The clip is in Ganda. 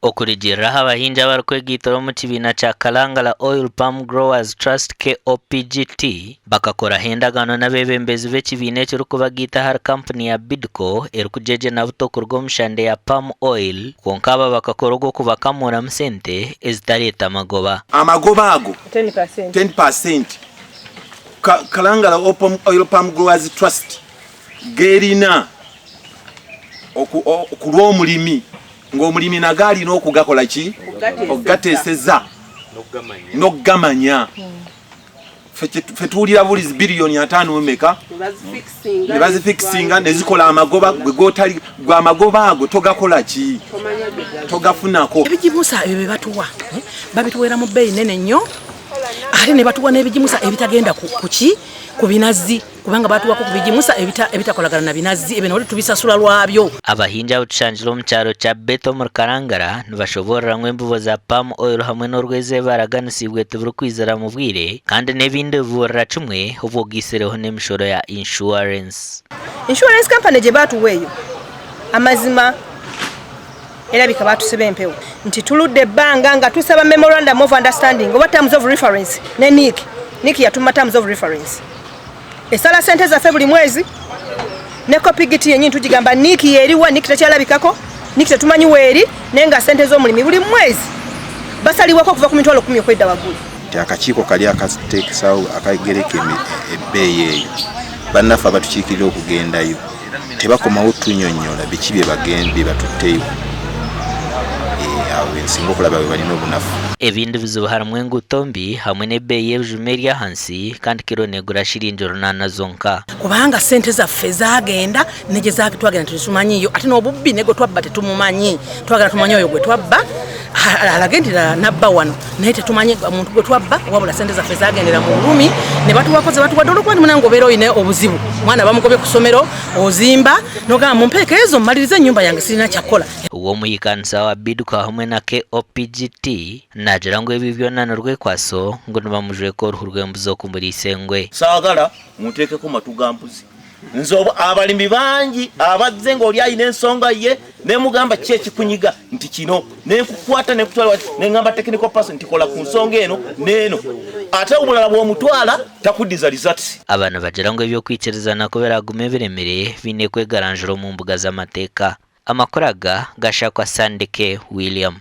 Okurijiraho abahingi abarikwegiitira omu kibiina kya Kalangala Oil Palm Growers Trust KOPGT bakakora endagaano n'abeebembezi b'ekibiina ekirikubagiita hari kampuni ya Bidco erikujeje na buto kuruga omu shande ya palm oil konka aba bakakora ogw'okubakamuramu sente ezitareeta magoba. Amagoba ago 10%. Kalangala Oil Palm Growers Trust gerina okulwa omulimi ng'omulimi nagali n'okugakola ki okugateeseza n'okgamanya fe tuwulira bulizi biliyoni 5 meka ne bazifixinga ne zikola amagoba gwe amagoba ago togakola ki togafunako ebijimusa ebyo batuwa babituwera mu bbeeyi nene nnyo ate ne batuwa n'ebijimusa ebitagenda ku binazi kubanga batuwako ku bijimusa ebitakolagana na binazi ebyo noli tubisasula lwabyo. Abahingi abutushanjira omu kyaro kya Beto mu Kalangala nibashoboreramu embubo za palm oil hamwe n'orweze baraganisibwe tuburikwizira mu bwire kandi n'ebindi biburira kimwe obwogiisireho n'emishoro ya insurance company gye batuweeyo amazima erabika batuseba empewo nti tuludde ebbanga nga tusaba memorandum of understanding oba terms of reference ne Nick yatuma terms of reference esala sente zaffe buli mwezi ne kopigiti yennyini tugigamba Nick yeriwa Nick tekyalabikako Nick tetumanyi weeri nenga sente z'omulimi buli mwezi basaliwako kuva ku mitwalo 10 okwedda waggulu. Akakiiko kali akateekesawo akagereka ebbeeyi eyo bannaffe abatukiikirira okugendayo tebakomawo tunyonnyola biki bye bagende batutteyo singa okulaba bwe balina obunafu. Ebindi bizibu harimu enguuto mbi hamwe n'ebbeeyi y'ebijuma eri ahansi kandi kiro negura shiringi 8 zonka kubanga sente zaffe zagenda negye twagenda tetumanyiyo ate n'obubbi nego twabba tetumumanyi twagala tumanyi oyo gwe twabba alagendera nabba wano naye tetumanyi omuntu gwe twabba wabula sente zaffe zagendera mu bulumi ne batuwakoze batuwadde olwokuba munange obeera oyina obuzibu mwana bamugobye ku ssomero ozimba nogamba mumpeeke ezo mmaliriza ennyumba yange sirina kyakola. Owomuyikanisa wa Bidco hamwe na KOPGT nagira ngu ebyo byonna n'orwekwaso ngu nibamujweko oruhu rw'embuzi okumuriisa engwe. Saagala muteekeko matu ga mbuzi nzobo abalimi bangi abazze ng'oli ayina ensonga ye nemugamba ki ekikunyiga nti kino nenkukwata nekutwala nengamba technical person nti kola ku nsonga eno neeno ate omulala bw'omutwala takuddiza results. Abana bagira ngu ebyokwikiriza nakubeera aguma ebiremere biine kwegaranjura mu mbuga z'amateeka. Amakuru aga gashakwa Sandike William.